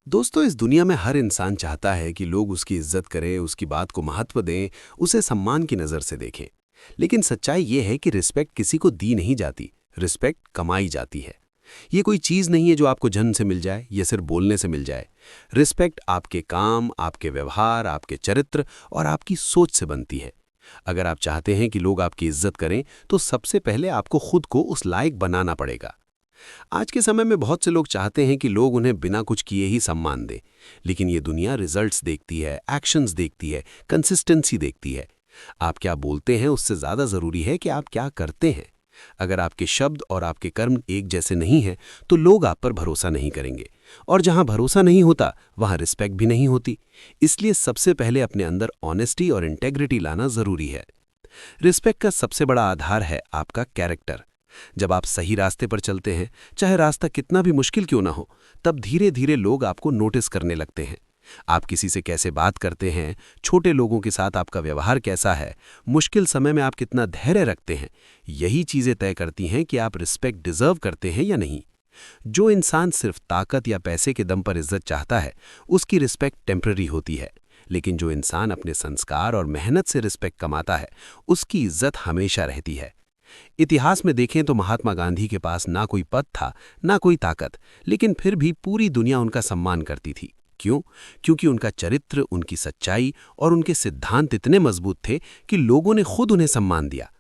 दोस्तों, इस दुनिया में हर इंसान चाहता है कि लोग उसकी इज्जत करें, उसकी बात को महत्व दें, उसे सम्मान की नज़र से देखें। लेकिन सच्चाई ये है कि रिस्पेक्ट किसी को दी नहीं जाती, रिस्पेक्ट कमाई जाती है। ये कोई चीज़ नहीं है जो आपको जन्म से मिल जाए या सिर्फ बोलने से मिल जाए। रिस्पेक्ट आपके काम, आपके व्यवहार, आपके चरित्र और आपकी सोच से बनती है। अगर आप चाहते हैं कि लोग आपकी इज्जत करें, तो सबसे पहले आपको खुद को उस लायक बनाना पड़ेगा। आज के समय में बहुत से लोग चाहते हैं कि लोग उन्हें बिना कुछ किए ही सम्मान दें, लेकिन ये दुनिया रिजल्ट्स देखती है, एक्शंस देखती है, कंसिस्टेंसी देखती है। आप क्या बोलते हैं उससे ज़्यादा ज़रूरी है कि आप क्या करते हैं। अगर आपके शब्द और आपके कर्म एक जैसे नहीं हैं, तो लोग आप पर भरोसा नहीं करेंगे, और जहां भरोसा नहीं होता वहां रिस्पेक्ट भी नहीं होती। इसलिए सबसे पहले अपने अंदर ऑनेस्टी और इंटेग्रिटी लाना ज़रूरी है। रिस्पेक्ट का सबसे बड़ा आधार है आपका कैरेक्टर। जब आप सही रास्ते पर चलते हैं, चाहे रास्ता कितना भी मुश्किल क्यों ना हो, तब धीरे धीरे लोग आपको नोटिस करने लगते हैं। आप किसी से कैसे बात करते हैं, छोटे लोगों के साथ आपका व्यवहार कैसा है, मुश्किल समय में आप कितना धैर्य रखते हैं, यही चीज़ें तय करती हैं कि आप रिस्पेक्ट डिजर्व करते हैं या नहीं। जो इंसान सिर्फ ताकत या पैसे के दम पर इज्जत चाहता है, उसकी रिस्पेक्ट टेम्पररी होती है। लेकिन जो इंसान अपने संस्कार और मेहनत से रिस्पेक्ट कमाता है, उसकी इज्जत हमेशा रहती है। इतिहास में देखें तो महात्मा गांधी के पास ना कोई पद था, ना कोई ताकत, लेकिन फिर भी पूरी दुनिया उनका सम्मान करती थी। क्यों? क्योंकि उनका चरित्र, उनकी सच्चाई और उनके सिद्धांत इतने मजबूत थे कि लोगों ने खुद उन्हें सम्मान दिया।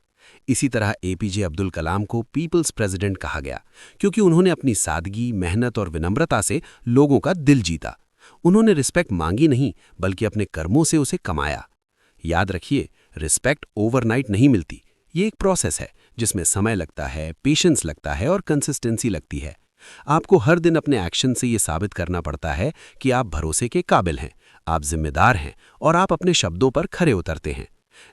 इसी तरह एपीजे अब्दुल कलाम को पीपल्स प्रेसिडेंट कहा गया, क्योंकि उन्होंने अपनी सादगी, मेहनत और विनम्रता से लोगों का दिल जीता। उन्होंने रिस्पेक्ट मांगी नहीं, बल्कि अपने कर्मों से उसे कमाया। याद रखिए, रिस्पेक्ट ओवरनाइट नहीं मिलती। ये एक प्रोसेस है जिसमें समय लगता है, पेशेंस लगता है और कंसिस्टेंसी लगती है। आपको हर दिन अपने एक्शन से ये साबित करना पड़ता है कि आप भरोसे के काबिल हैं, आप जिम्मेदार हैं और आप अपने शब्दों पर खरे उतरते हैं।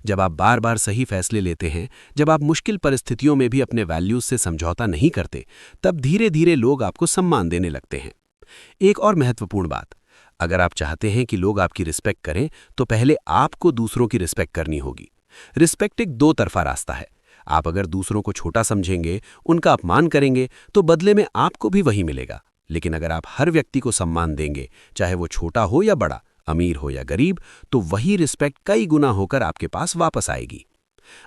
जब आप बार बार सही फैसले लेते हैं, जब आप मुश्किल परिस्थितियों में भी अपने वैल्यूज से समझौता नहीं करते, तब धीरे धीरे लोग आपको सम्मान देने लगते हैं। एक और महत्वपूर्ण बात, अगर आप चाहते हैं कि लोग आपकी रिस्पेक्ट करें, तो पहले आपको दूसरों की रिस्पेक्ट करनी होगी। रिस्पेक्ट एक दो तरफा रास्ता है। आप अगर दूसरों को छोटा समझेंगे, उनका अपमान करेंगे, तो बदले में आपको भी वही मिलेगा। लेकिन अगर आप हर व्यक्ति को सम्मान देंगे, चाहे वो छोटा हो या बड़ा, अमीर हो या गरीब, तो वही रिस्पेक्ट कई गुना होकर आपके पास वापस आएगी।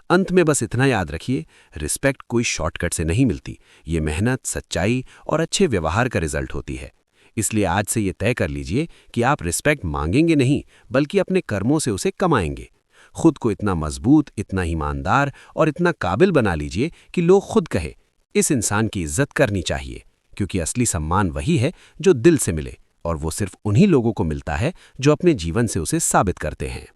अंत में बस इतना याद रखिए, रिस्पेक्ट कोई शॉर्टकट से नहीं मिलती। ये मेहनत, सच्चाई और अच्छे व्यवहार का रिजल्ट होती है। इसलिए आज से ये तय कर लीजिए कि आप रिस्पेक्ट मांगेंगे नहीं, बल्कि अपने कर्मों से उसे कमाएंगे। खुद को इतना मजबूत, इतना ईमानदार और इतना काबिल बना लीजिए कि लोग खुद कहे, इस इंसान की इज्जत करनी चाहिए। क्योंकि असली सम्मान वही है जो दिल से मिले, और वो सिर्फ उन्हीं लोगों को मिलता है जो अपने जीवन से उसे साबित करते हैं।